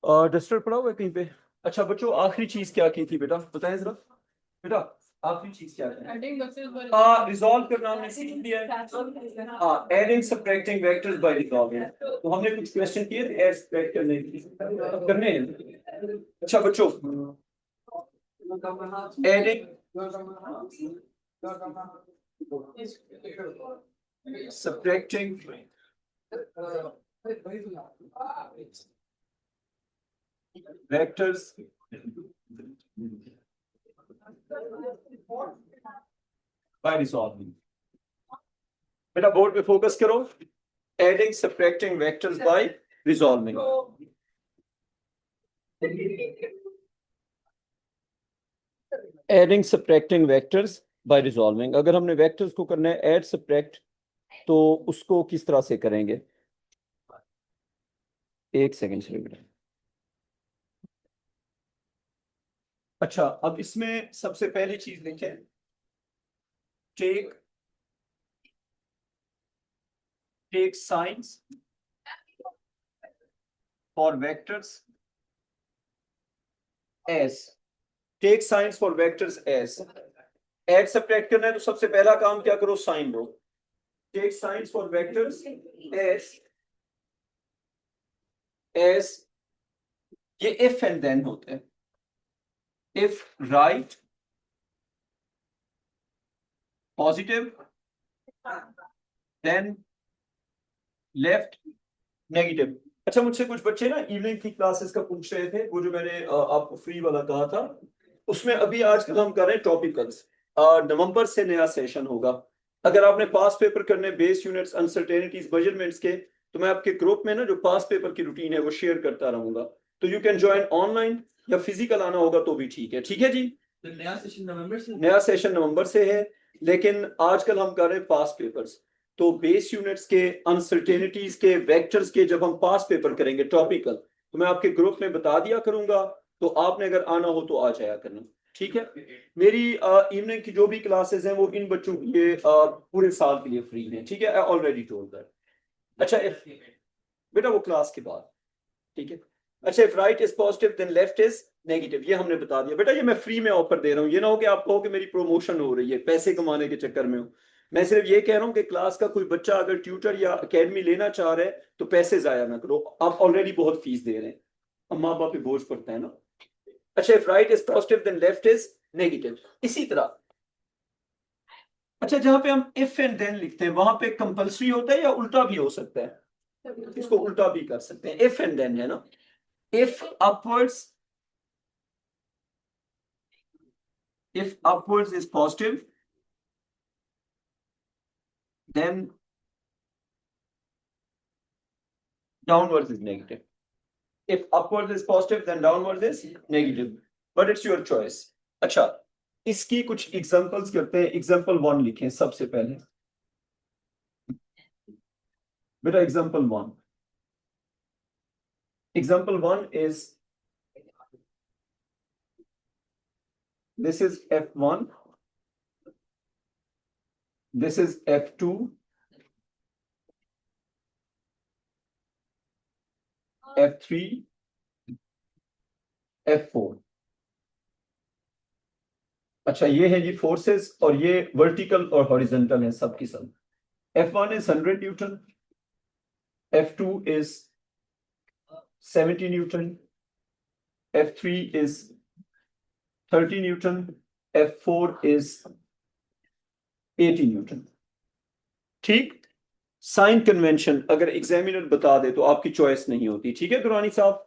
Duster पड़ा हुआ है कहीं पे? अच्छा बच्चों, आखिरी चीज क्या की थी बेटा, बताएं जरा। बेटा आखिरी चीज क्या है? रिजॉल्व करना हमने सीख लिया है। हाँ, adding subtracting vectors bye resolving. तो हमने कुछ क्वेश्चन किए थे ऐड सब्ट्रैक्ट करने हैं। अच्छा बच्चों, adding subtracting vectors bye resolving. बेटा बोर्ड पे फोकस करो। Adding subtracting vectors bye resolving. Adding subtracting vectors bye resolving. अगर हमने वेक्टर्स को करना है ऐड सब्ट्रैक्ट, तो उसको किस तरह से करेंगे? एक सेकेंड से बेटा। अच्छा, अब इसमें सबसे पहली चीज लिखें, take signs for vectors as. Take signs for vectors as. Add subtract करना है तो सबसे पहला काम क्या करो, साइन लो। Take signs for vectors as ये इफ एंड देन होते हैं। If right positive, then left negative. अच्छा, मुझसे कुछ बच्चे ना इवनिंग की क्लासेस का पूछ रहे थे, वो जो मैंने आपको फ्री वाला कहा था, उसमें अभी आजकल हम कर रहे हैं टॉपिकल्स। नवंबर से नया सेशन होगा। अगर आपने पास पेपर करने, बेस यूनिट्स, अनसर्टेनिटीज, मेजरमेंट्स के, तो मैं आपके ग्रुप में ना जो पास पेपर की रूटीन है वो शेयर करता रहूंगा। तो यू कैन ज्वाइन ऑनलाइन या फिजिकल आना होगा तो भी ठीक है। ठीक है जी। तो नया सेशन नवंबर से है, लेकिन आजकल हम कर रहे हैं पास पेपर्स। तो बेस यूनिट्स के, अनसर्टेनिटीज के, वेक्टर्स के जब हम पास पेपर करेंगे टॉपिकल, तो मैं आपके ग्रुप में बता दिया करूंगा। तो आपने अगर आना हो तो आ जाया करना। ठीक है। मेरी इवनिंग की जो भी क्लासेस हैं वो इन बच्चों के लिए पूरे साल के लिए फ्री हैं। ठीक है, आई ऑलरेडी टोल्ड दैट। अच्छा बेटा वो क्लास के बाद। ठीक है। अच्छा, if right is positive then left is negative, ये हमने बता दिया बेटा। ये मैं फ्री में ऑफर दे रहा हूँ, ये ना हो कि आप कहो कि मेरी प्रमोशन हो रही है, पैसे कमाने के चक्कर में हो। मैं सिर्फ ये कह रहा हूँ कि क्लास का कोई बच्चा अगर ट्यूटर या एकेडमी लेना चाह रहा है तो पैसे जाया ना करो, आप ऑलरेडी बहुत फीस दे रहे हैं, अब माँ बाप पे बोझ पड़ता है ना। अच्छा, if right is positive then left is negative. इसी तरह अच्छा, जहां पे हम इफ एंड देन लिखते हैं वहां पे कंपलसरी होता है या उल्टा भी हो सकता है? इसको उल्टा भी कर सकते हैं, इफ एंड देन है ना। if upwards if upwards is positive, then downwards is negative. If upwards is positive, then downwards is negative. But it's your choice. अच्छा, इसकी कुछ एग्जांपल्स करते हैं। एग्जांपल 1 लिखें सबसे पहले। बेटा example 1 is this is F1, this is F2, F3, F4। अच्छा, ये है जी फोर्सेस, और ये वर्टिकल और हॉरिजॉन्टल है सब की सब। F1 is 100 Newton, F2 is 70 Newton, F3 is 30 Newton, F4 is 80 Newton. ठीक। साइन कन्वेंशन अगर एग्जामिनर बता दे तो आपकी चॉइस नहीं होती। ठीक है दुरानी साहब,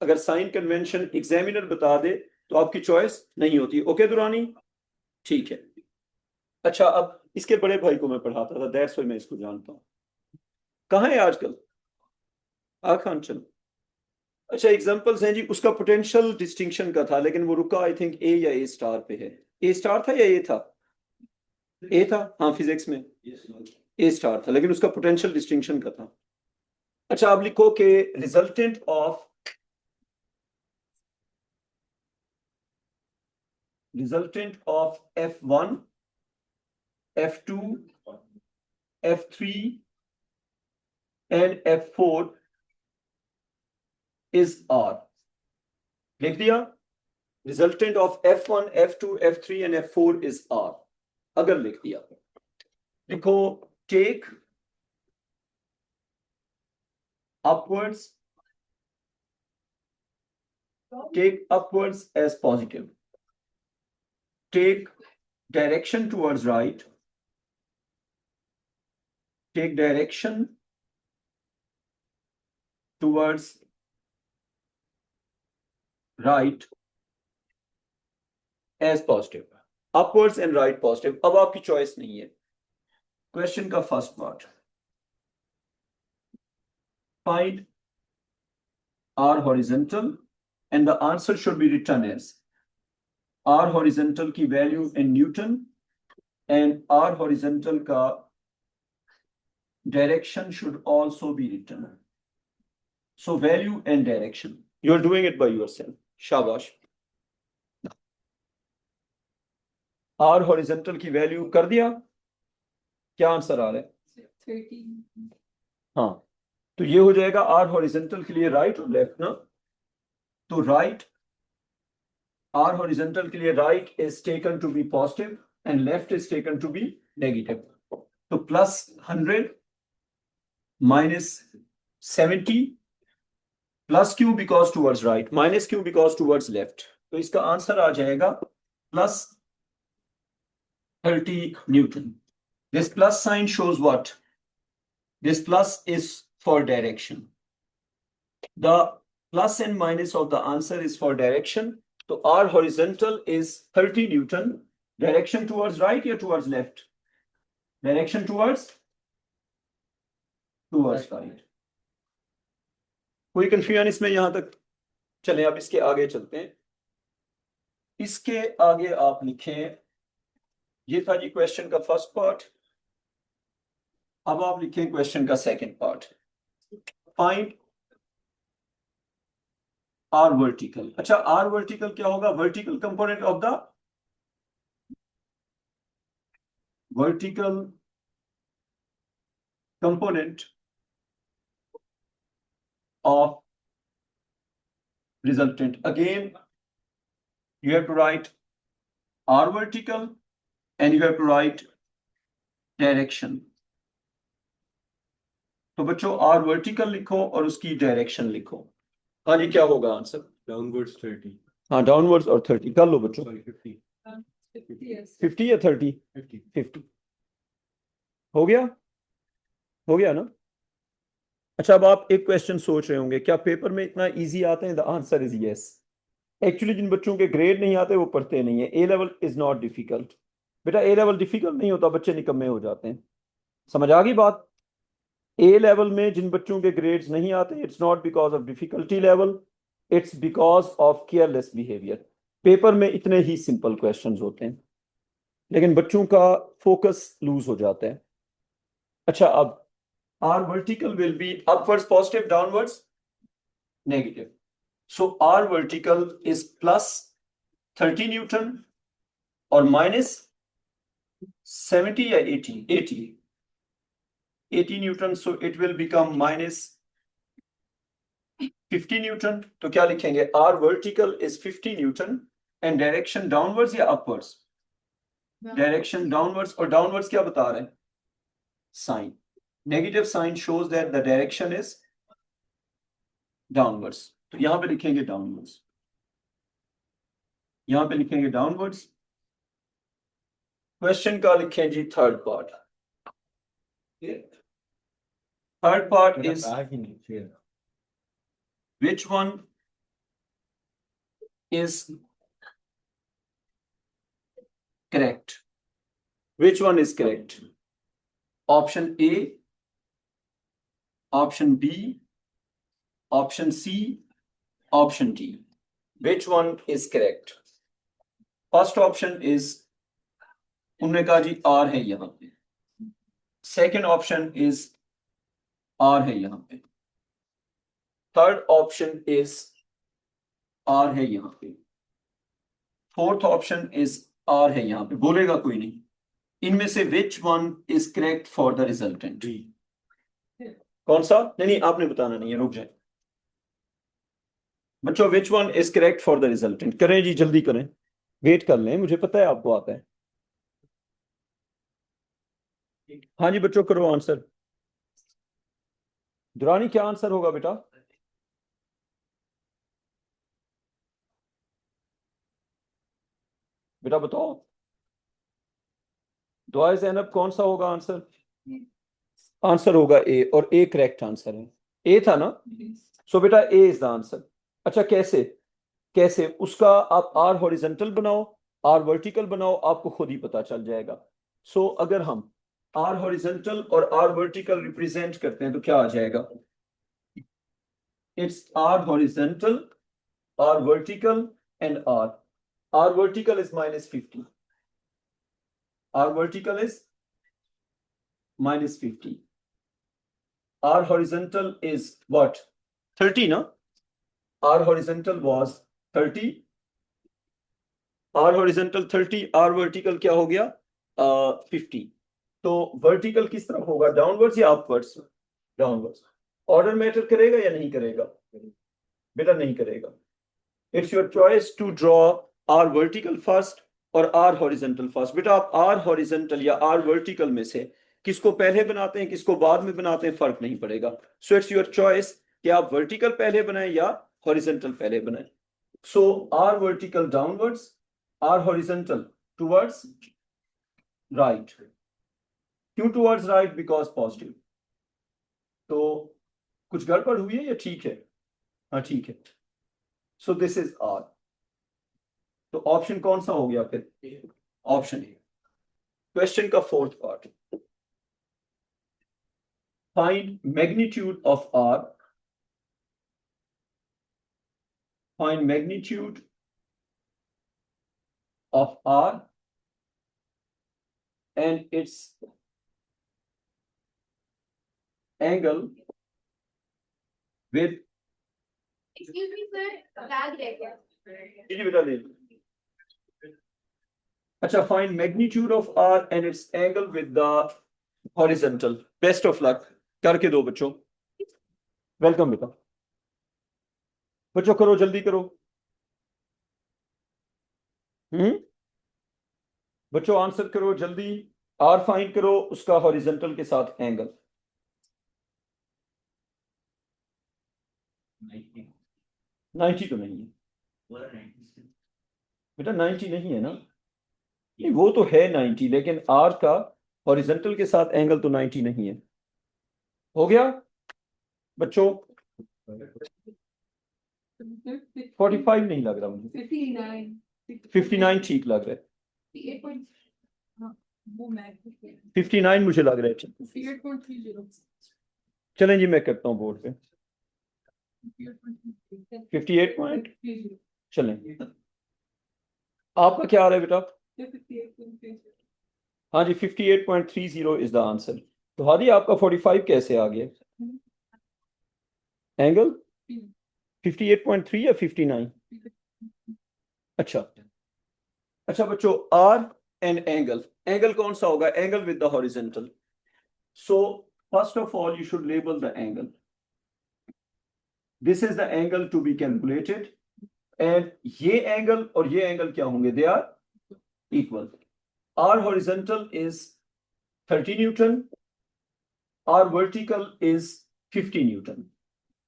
अगर साइन कन्वेंशन एग्जामिनर बता दे तो आपकी चॉइस नहीं होती। ओके दुरानी, ठीक है। अच्छा, अब इसके बड़े भाई को मैं पढ़ाता था, दैट्स व्हाई मैं इसको जानता हूँ। कहाँ है आजकल? खान चलो। अच्छा, एग्जांपल्स हैं जी, उसका पोटेंशियल डिस्टिंक्शन का था, लेकिन वो रुका आई थिंक ए या ए स्टार पे है। ए स्टार था या ए था? ए था, हाँ फिजिक्स में ए स्टार था, लेकिन उसका पोटेंशियल डिस्टिंक्शन का था। अच्छा, आप लिखो कि resultant of F1, F2, F3 and F4 is R। लिख दिया resultant of F1, F2, F3 and F4 is R। अगर लिख दिया लिखो take upwards as positive, take direction towards right, take direction towards right as positive, upwards and right positive। अब आपकी choice नहीं है। क्वेश्चन का first part, find R horizontal and the answer should be written as R horizontal की value in Newton and R horizontal का direction should also be written। So value and direction, you are doing it by yourself, शाबाश। R horizontal की value कर दिया, क्या answer आ रहा है 13। हाँ, तो ये हो जाएगा R horizontal के लिए राइट और लेफ्ट ना, तो राइट R horizontal के लिए right is taken to be positive and left is taken to be negative। तो +100 -70 plus q because towards right, minus q because towards left, तो इसका आंसर आ जाएगा +30 newton. This plus sign shows what, this plus is for direction, the plus and minus of the answer is for direction. तो R horizontal is 30 newton, direction towards right या towards left, direction towards right. कोई confusion इसमें यहां तक? चलें अब इसके आगे चलते हैं। इसके आगे आप लिखें, ये था जी क्वेश्चन का फर्स्ट पार्ट, अब आप लिखें क्वेश्चन का second part, find R vertical. अच्छा, आर वर्टिकल क्या होगा? Vertical component of the vertical component of resultant। Again you have to write R vertical and you have to write direction। तो बच्चों R vertical लिखो और उसकी direction लिखो। हाँ जी, क्या होगा आंसर? Downwards 30. हाँ, downwards और 30 कर लो बच्चों। Sorry, 50. 50 या 30? 50. 50 हो गया, हो गया ना? अच्छा, अब आप एक क्वेश्चन सोच रहे होंगे, क्या पेपर में इतना इजी आते हैं? The answer is yes. Actually जिन बच्चों के ग्रेड नहीं आते वो पढ़ते नहीं है। A level is not difficult बेटा, ए लेवल डिफिकल्ट नहीं होता, बच्चे निकम्मे हो जाते हैं। समझ आ गई बात? ए लेवल में जिन बच्चों के ग्रेड्स नहीं आते, it's not because of difficulty level, it's because of careless behaviour. Paper में इतने ही सिंपल क्वेश्चंस होते हैं लेकिन बच्चों का फोकस लूज हो जाता है। अच्छा, अब R vertical will be upwards positive, downwards negative. So R vertical is plus 30 Newton or minus 70 or 80? 80 Newton, so it will become minus 50 Newton। तो क्या लिखेंगे? R vertical is 50 Newton and direction downwards या upwards? Direction downwards, और downwards क्या बता रहे हैं? Sign, negative sign shows that the direction is downwards। तो यहां पे लिखेंगे downwards, यहां पे लिखेंगे downwards। क्वेश्चन का लिखें जी third part. Third part is which one is correct? Which one is correct? Option A, option B, option C, option D। Which one is correct? First option is, उन्होंने कहा जी R है यहां पे। Second option is R है यहां पे। Third option is R है यहां पे। फोर्थ ऑप्शन इज R है यहां पे। बोलेगा कोई नहीं, इनमें से which one is correct for the resultant? कौन सा? नहीं, आपने बताना नहीं है, रुक जाए। बच्चों which one is correct for the resultant? करें जी, जल्दी करें, वेट कर लें, मुझे पता है आपको आता है। हाँ जी बच्चों, करो आंसर। दुरानी क्या आंसर होगा बेटा? बेटा बताओ, दुआ ज़ैनब कौन सा होगा आंसर? आंसर होगा ए, और ए करेक्ट आंसर है। ए था ना? सो बेटा ए इज द आंसर। अच्छा कैसे? कैसे उसका आप आर हॉरिजेंटल बनाओ, आर वर्टिकल बनाओ, आपको खुद ही पता चल जाएगा। सो अगर हम आर हॉरिजेंटल और आर वर्टिकल रिप्रेजेंट करते हैं तो क्या आ जाएगा? It's R horizontal, R vertical and R vertical is -50, R vertical is -50, R horizontal is what? 30, no? R horizontal was 30. R horizontal 30, R vertical क्या हो गया? 50. तो वर्टिकल किस तरफ होगा, डाउनवर्ड्स या अपवर्ड्स? डाउनवर्ड्स। ऑर्डर मैटर करेगा या नहीं करेगा? बेटा नहीं करेगा। It's your choice to draw R vertical first और आर हॉरिजेंटल फर्स्ट। बेटा आप आर हॉरिजेंटल या आर वर्टिकल में से किसको पहले बनाते हैं, किसको बाद में बनाते हैं, फर्क नहीं पड़ेगा। सो इट्स योर चॉइस कि आप वर्टिकल पहले बनाएं या हॉरिजेंटल पहले बनाएं। So R vertical downwards, R horizontal towards right. क्यों टुवर्ड्स राइट? Because positive. तो कुछ गड़बड़ हुई है या ठीक है? हाँ ठीक है। So this is R. तो ऑप्शन कौन सा हो गया फिर? Option A. क्वेश्चन का fourth part, find magnitude of R, find magnitude of R and its angle with Excuse me, sir. Lag रह गया. जी बेटा ले। अच्छा, find magnitude of R and its angle with the horizontal. Best of luck, करके दो बच्चों। Welcome बेटा। बच्चों करो, जल्दी करो। बच्चों आंसर करो जल्दी। आर फाइंड करो, उसका हॉरिजॉन्टल के साथ एंगल। 90 तो नहीं है बेटा, 90 नहीं है ना? नहीं वो तो है 90, लेकिन आर का हॉरिजॉन्टल के साथ एंगल तो 90 नहीं है। हो गया बच्चों? 45 नहीं लग रहा मुझे, 59 ठीक लग रहा है। 59 मुझे लग रहा है। चलें जी, मैं करता हूँ बोर्ड पे 58 पॉइंट। चलें, आपका क्या आ रहा है बेटा? हाँ जी, 58.30 इज द आंसर। तो हादी आपका 45 कैसे आ गया? एंगल 58.3 या 59? अच्छा अच्छा बच्चों, आर एंड एंगल, एंगल कौन सा होगा? Angle with the horizontal. So first of all you should label the angle. This is the angle to be calculated, and ये एंगल और ये एंगल क्या होंगे? They are equal. R horizontal is 30 newton, R vertical is 50 newton.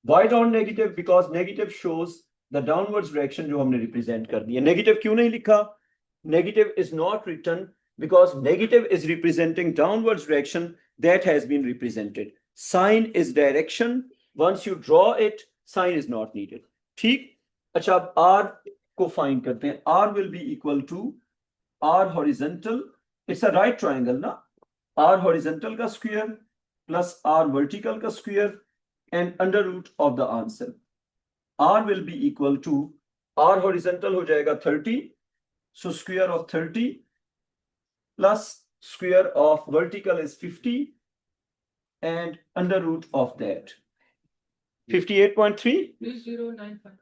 Why not negative? Because negative shows the downwards direction जो हमने represent कर दिया। Negative क्यों नहीं लिखा? Negative is not written because negative is representing downwards direction that has been represented. Sign is direction. Once you draw it, sign is not needed. ठीक? अच्छा, अब R को find करते हैं। R will be equal to R horizontal. It's a right triangle ना? R horizontal का square plus R vertical का square and under root of the answer. R will be equal to, R horizontal हो जाएगा 30, so square of 30 plus square of vertical is 50 and under root of that 58.3 3095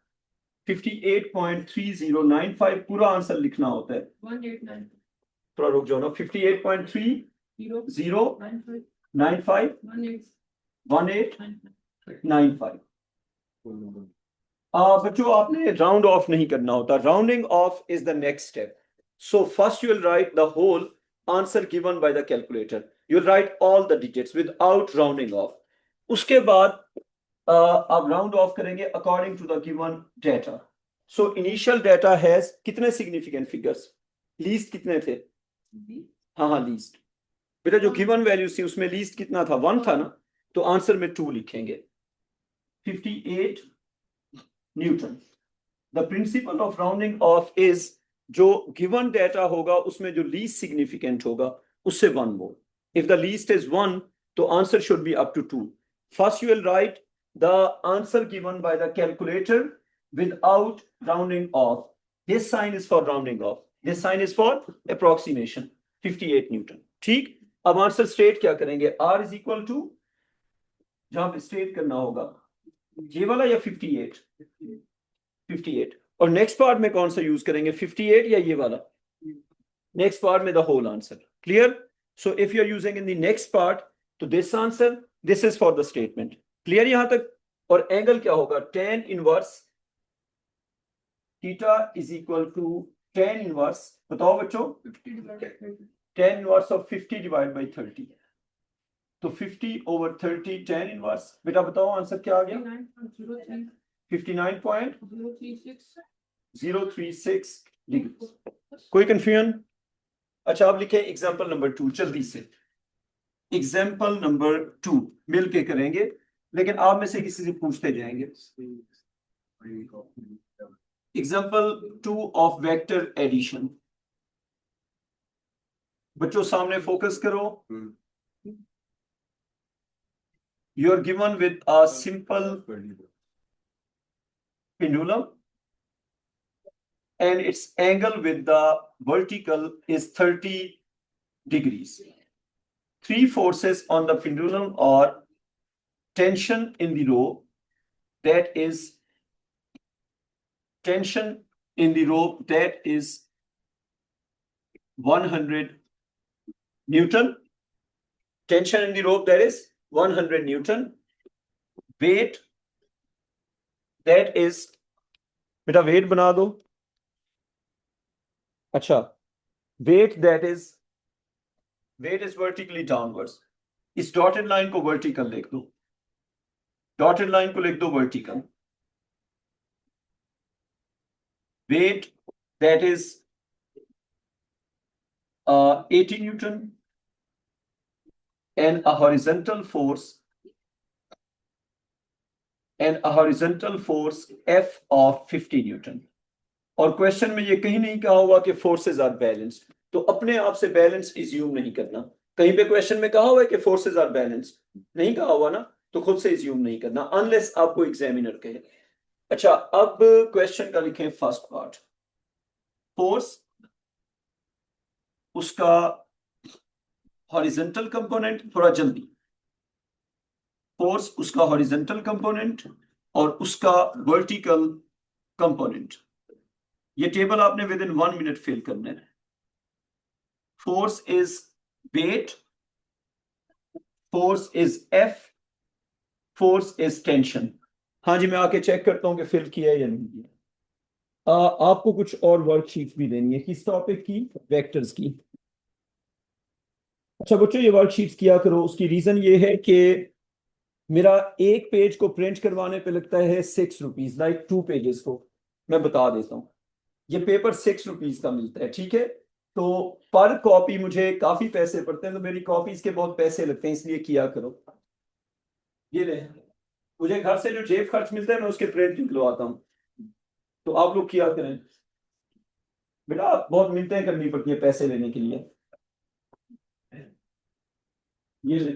58.3095 पूरा answer लिखना होता है। 1895 थोड़ा रुक जाओ ना। 58.3095 1895 बच्चों आपने राउंड ऑफ नहीं करना होता. Rounding off is the next step. So first you will write the whole answer given by the calculator. You will write all the digits without rounding off. उसके बाद आप राउंड ऑफ करेंगे according to the given data. So initial data has कितने significant figures? Least कितने थे? हाँ हाँ least. बेटा जो गिवन वैल्यूज थी उसमें लीस्ट कितना था? 1 था ना. तो आंसर में 2 लिखेंगे. 58 newton. The principle of rounding off is जो गिवन डेटा होगा उसमें जो लीस्ट सिग्निफिकेंट होगा उससे 1 more. If the least is 1 तो answer should be up to 2. First you will write the answer given by the calculator without rounding off. This sign is for rounding off. This sign is for approximation. 58 Newton. ठीक. अब answer straight क्या करेंगे? R is equal to, जहां पे straight करना होगा ये वाला या 58? 58. और नेक्स्ट पार्ट में कौन सा यूज करेंगे? 58 या ये वाला? नेक्स्ट पार्ट में the whole answer. Clear? So if you are using in the next part तो this answer, this is for the statement. Clear यहां तक? और एंगल क्या होगा? tan inverse theta is equal to tan inverse, बताओ बच्चों, tan इनवर्स of 50 divide by 30. तो 50 over 30 tan इनवर्स. बेटा बताओ आंसर क्या आ गया? 59.036 डिग्री. कोई कंफ्यूजन? अच्छा आप लिखें एग्जाम्पल नंबर 2 जल्दी से. एग्जाम्पल नंबर 2 मिल के करेंगे, लेकिन आप में से किसी से पूछते जाएंगे. Example 2 of vector addition. बच्चों सामने फोकस करो. You are given with a simple pendulum and its angle with the vertical is 30 degrees. 3 forces on the pendulum are tension in the rope, that is tension in the rope that is 100 Newton. Tension in the rope that is 100 Newton. Weight that is, बेटा weight बना दो. अच्छा, weight is vertically downwards. इस dotted line को vertical लिख दो. Dotted line को लिख दो vertical. Weight that is 80 Newton and a horizontal force F of 50 Newton. और क्वेश्चन में ये कहीं नहीं कहा हुआ कि फोर्सेस आर बैलेंस्ड, तो अपने आप से बैलेंस इज्यूम नहीं करना. कहीं पे क्वेश्चन में कहा हुआ है कि फोर्सेस आर बैलेंस्ड? नहीं कहा हुआ ना, तो खुद से इज्यूम नहीं करना अनलेस आपको एग्जामिनर कहे. अच्छा अब क्वेश्चन का लिखें फर्स्ट पार्ट. फोर्स उसका हॉरिजॉन्टल कंपोनेंट, थोड़ा जल्दी. फोर्स उसका हॉरिजॉन्टल कंपोनेंट और उसका वर्टिकल कंपोनेंट. ये टेबल आपने विद इन 1 मिनट फिल करना है. Force is weight, force is F, force is tension. हाँ जी मैं आके चेक करता हूं कि फिल किया है या नहीं किया. आपको कुछ और वर्कशीट्स भी देनी है किस टॉपिक की? वेक्टर्स की. अच्छा बच्चों ये वर्कशीट्स किया करो. उसकी रीजन ये है कि मेरा एक पेज को प्रिंट करवाने पे लगता है 6 रुपीज, लाइक 2 पेजेस को. मैं बता देता हूँ ये पेपर 6 रुपीज का मिलता है. ठीक है, तो पर कॉपी मुझे काफी पैसे पड़ते हैं, तो मेरी कॉपीज के बहुत पैसे लगते हैं, इसलिए किया करो. ये ले, मुझे घर से जो जेब खर्च मिलता है मैं उसके प्रिंट निकलवाता हूँ, तो आप लोग किया करें. बेटा बहुत मिलते करनी पड़ती है पैसे लेने के लिए. ये ले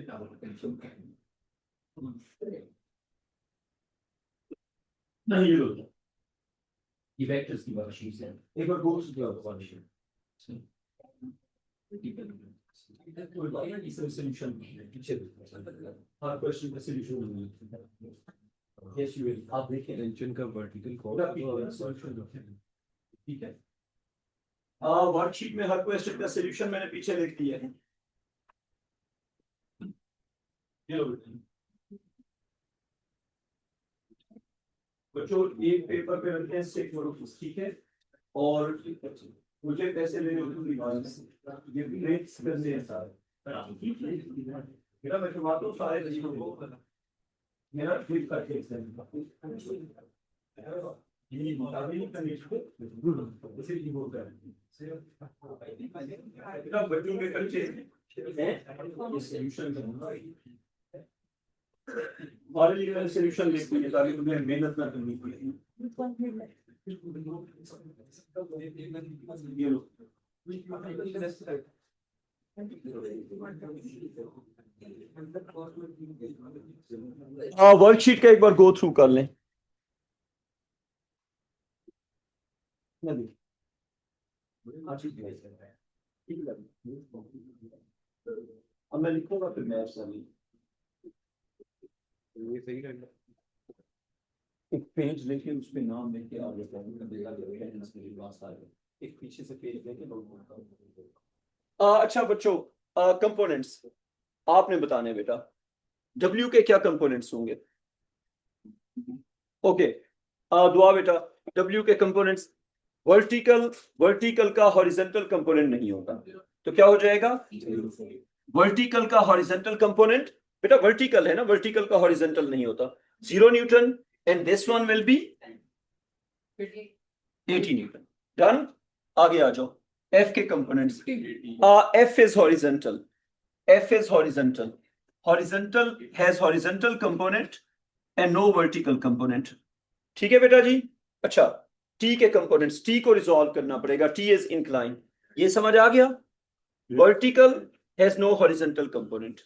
नहीं, ये लो, ये वेक्टर्स की वर्कशीट है. एक बार go to the worksheet. Solution पीछे हर क्वेश्चन का सॉल्यूशन. Yes you will. आप देखिए टेंशन का वर्टिकल कोऑर्डिनेट. ठीक है, वर्कशीट में हर क्वेश्चन का सॉल्यूशन मैंने पीछे लिख दिया है. ये लो. बच्चों एक पेपर पे रखते हैं 6 रुपीस, ठीक है। और मुझे पैसे लेने ये भी रेट्स करने हैं सारे, ठीक है। मेरा मैं बात हूँ सारे चीजों को मेरा फिर करके ये मुताबिक नहीं करने को इसे ही बोलता है। बेटा बच्चों के खर्चे हैं, ये सॉल्यूशन करूंगा हमारे लिए सॉल्यूशन लिखते हैं ताकि तुम्हें मेहनत ना करनी पड़े। ये लो वर्कशीट का एक बार गो थ्रू कर लें। अब मैं लिखूंगा फिर मैं एक पेज लेके उस पे नाम लेके आगे एक पीछे से पेज लेके अच्छा बच्चों, कंपोनेंट्स आपने बताने बेटा W के क्या कंपोनेंट्स होंगे। ओके दुआ बेटा, W के कंपोनेंट्स वर्टिकल का हॉरिजॉन्टल कंपोनेंट नहीं होता, तो क्या हो जाएगा वर्टिकल का हॉरिजॉन्टल कंपोनेंट। बेटा वर्टिकल है ना, वर्टिकल का हॉरिजॉन्टल नहीं होता। 0 Newton and this one will be 80 Newton. Done, आगे आ जाओ। F के components, F is horizontal, F is horizontal, horizontal has horizontal component and no vertical component, ठीक है बेटा जी। अच्छा T के कंपोनेंट्स, T को रिजॉल्व करना पड़ेगा, T is inclined, ये समझ आ गया। Vertical has no horizontal component,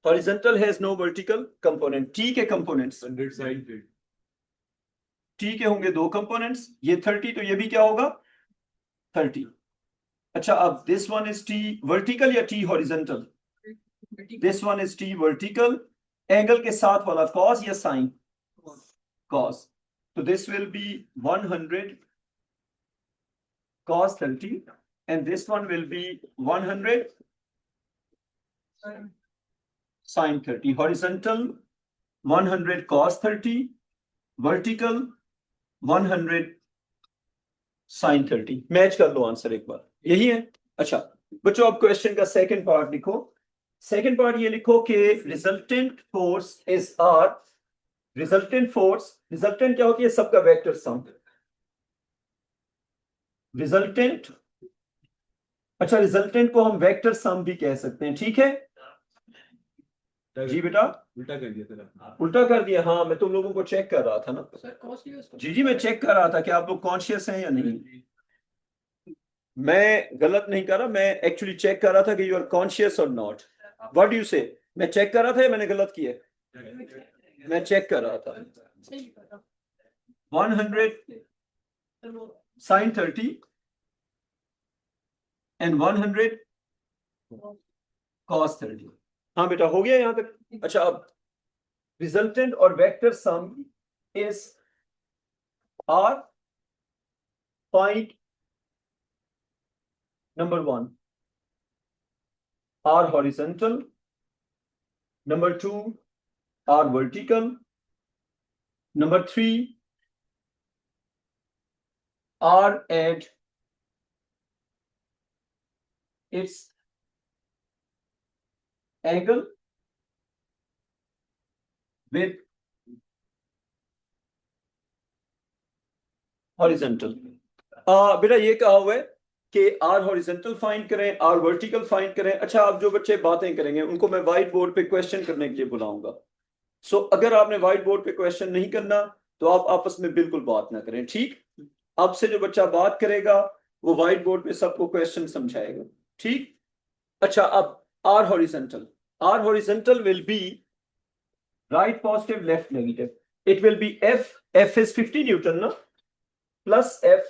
horizontal has no vertical component। T के कंपोनेंट्स, 100 साइड पे T के होंगे 2 कंपोनेंट्स, ये 30 तो ये भी क्या होगा 30। अच्छा अब this one is T vertical या T horizontal, this one is T vertical, angle के साथ वाला कॉस या साइन कॉस, तो this will be 100 cos 30 and this one will be 100 sin 30। horizontal 100 cos 30, vertical 100 sin 30। Match कर लो answer एक बार, यही है। अच्छा बच्चों अब क्वेश्चन का सेकंड पार्ट लिखो। सेकंड पार्ट ये लिखो कि resultant force is R, resultant force, resultant क्या होती है सबका वेक्टर सम, रिजल्टेंट, अच्छा रिजल्टेंट को हम वेक्टर सम भी कह सकते हैं, ठीक है जी बेटा। उल्टा कर दिया तेरा, उल्टा कर दिया, हाँ मैं तुम लोगों को चेक कर रहा था ना जी मैं चेक कर रहा था कि आप लोग कॉन्शियस हैं या नहीं। मैं गलत नहीं कर रहा, मैं एक्चुअली चेक कर रहा था कि यू आर कॉन्शियस और नॉट। व्हाट डू यू से, मैं चेक कर रहा था या मैंने गलत किया, मैं चेक कर रहा था। 100 sin 30 and 100 cos 30। हाँ बेटा हो गया यहां तक। अच्छा अब रिजल्टेंट और vector sum is R, point number 1 R horizontal, number 2 R vertical, number 3 R at its angle with horizontal। बेटा ये कहा हुआ है कि R horizontal फाइंड करें, R vertical फाइंड करें। अच्छा आप जो बच्चे बातें करेंगे उनको मैं व्हाइट बोर्ड पे क्वेश्चन करने के लिए बुलाऊंगा। सो अगर आपने व्हाइट बोर्ड पे क्वेश्चन नहीं करना तो आप आपस में बिल्कुल बात ना करें, ठीक। आपसे जो बच्चा बात करेगा वो व्हाइट बोर्ड पे सबको क्वेश्चन समझाएगा, ठीक। अच्छा अब R horizontal will be right positive left negative, it will be F is 50 Newton ना, plus F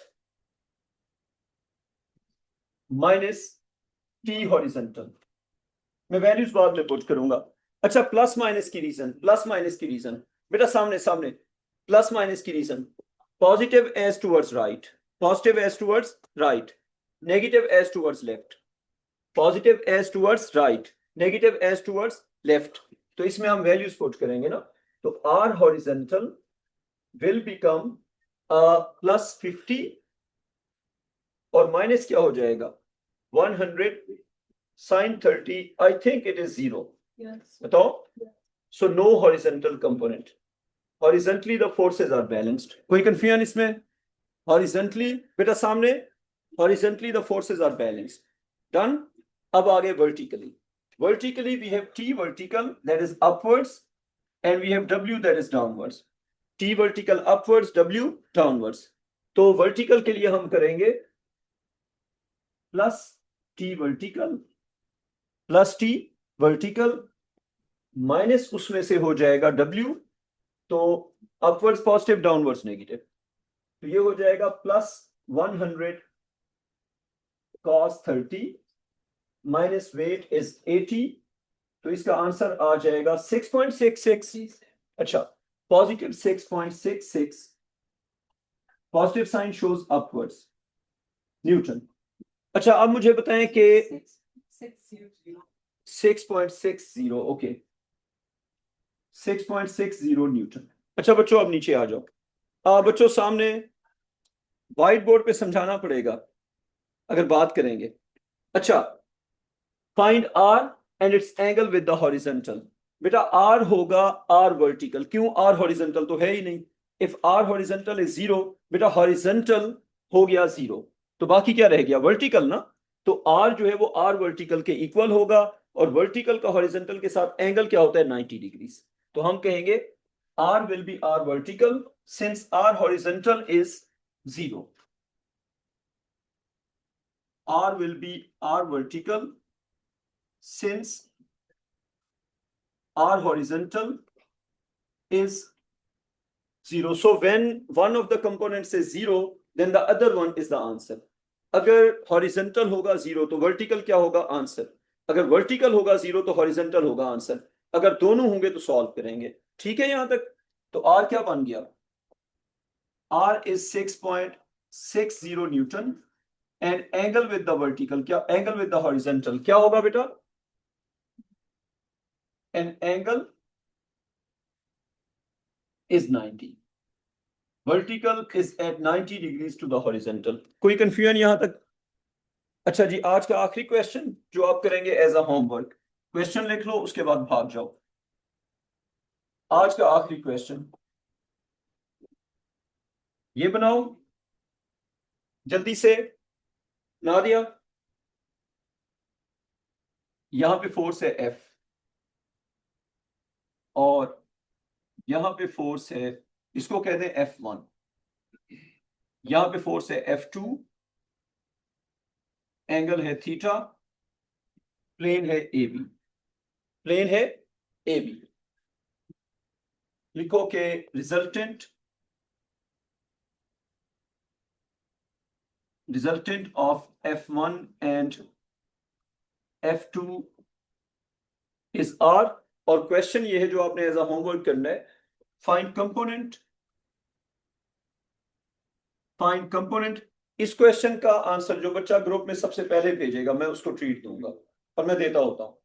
minus T horizontal। मैं वैल्यूज बाद में पुट करूंगा। अच्छा प्लस माइनस की रीजन बेटा सामने सामने, प्लस माइनस की reason positive as towards right, positive as towards right, negative as towards left, positive as towards right, negative as towards left. तो इसमें हम वैल्यूज पुट करेंगे ना, तो R horizontal will become plus 50 और माइनस क्या हो जाएगा 100 sin 30 I think it is 0 Yes. बताओ so no horizontal component horizontally the forces are balanced कोई confusion इसमें horizontally बेटा सामने horizontally the forces are balanced done अब आगे vertically we have T vertical that is upwards and we have W that is downwards T vertical upwards W downwards तो vertical के लिए हम करेंगे plus T vertical plus T vertical minus उसमें से हो जाएगा W तो अपवर्ड्स पॉजिटिव डाउनवर्ड्स नेगेटिव तो ये हो जाएगा plus 100 cos 30 minus weight is 80 तो इसका आंसर आ जाएगा 6.66 अच्छा positive 6.66 positive sign shows upwards newton अच्छा अब मुझे बताएं कि 6.60 ओके 6.60 न्यूटन अच्छा बच्चों अब नीचे आ जाओ बच्चों सामने व्हाइट बोर्ड पे समझाना पड़ेगा अगर बात करेंगे अच्छा find R and its angle with the horizontal बेटा आर होगा आर वर्टिकल क्यों आर हॉरिजॉन्टल तो है ही नहीं इफ आर हॉरिजॉन्टल इज 0 बेटा हॉरिजॉन्टल हो गया 0 तो बाकी क्या रह गया वर्टिकल ना तो आर जो है वो आर वर्टिकल के इक्वल होगा और वर्टिकल का हॉरिजॉन्टल के साथ एंगल क्या होता है 90 डिग्रीज तो हम कहेंगे R will be R vertical since R horizontal is 0. R will be R vertical since R horizontal is 0. So when one of the components is 0, then the other one is the answer. अगर horizontal होगा 0 तो vertical क्या होगा answer अगर vertical होगा 0 तो horizontal होगा answer अगर दोनों होंगे तो सॉल्व करेंगे ठीक है यहां तक तो R क्या बन गया R is 6.60 Newton and angle with the vertical क्या एंगल विद द हॉरिजॉन्टल क्या होगा बेटा and angle is 90 vertical is at 90 degrees to the horizontal कोई कंफ्यूजन यहां तक अच्छा जी आज का आखिरी क्वेश्चन जो आप करेंगे एज अ होमवर्क क्वेश्चन लिख लो उसके बाद भाग जाओ आज का आखिरी क्वेश्चन ये बनाओ जल्दी से नादिया यहां पे फोर्स है F और यहां पे फोर्स है इसको कहते हैं F1 यहां पे फोर्स है F2 एंगल है थीटा प्लेन है AB लिखो के resultant of F1 and F2 is R और क्वेश्चन ये है जो आपने एज अ होमवर्क करना है फाइंड कंपोनेंट इस क्वेश्चन का आंसर जो बच्चा ग्रुप में सबसे पहले भेजेगा मैं उसको ट्रीट दूंगा और मैं देता होता हूँ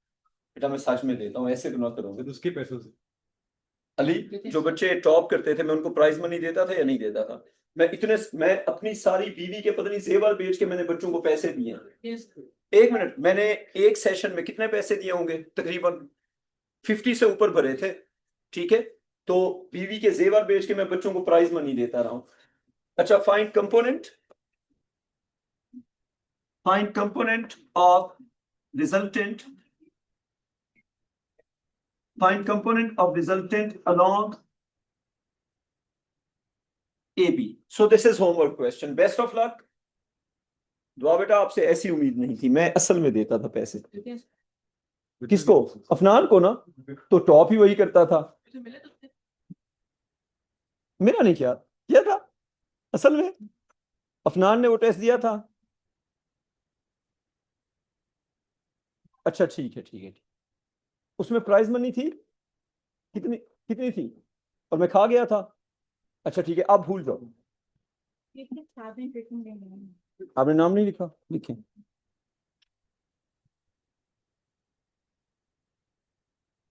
बेटा मैं सच में देता हूँ ऐसे तो ना करूंगा तो उसके पैसों से अली जो बच्चे टॉप करते थे मैं उनको प्राइज मनी देता था या नहीं देता था मैं अपनी सारी बीवी के पता नहीं जेवर बेच के मैंने बच्चों को पैसे दिए एक मिनट मैंने एक सेशन में कितने पैसे दिए होंगे तकरीबन 50 से ऊपर भरे थे ठीक है तो बीवी के जेवर बेच के मैं बच्चों को प्राइज मनी देता रहा हूं अच्छा find component of resultant find component of resultant along AB so this is homework question best of luck दुआ बेटा आपसे ऐसी उम्मीद नहीं थी मैं असल में देता था पैसे किसको अफनान को ना तो टॉप ही वही करता था मेरा नहीं किया था असल में अफनान ने वो टेस्ट दिया था अच्छा ठीक है उसमें प्राइज मनी थी कितनी थी और मैं खा गया था अच्छा ठीक है आप भूल जाओ आपने नाम नहीं लिखा लिखें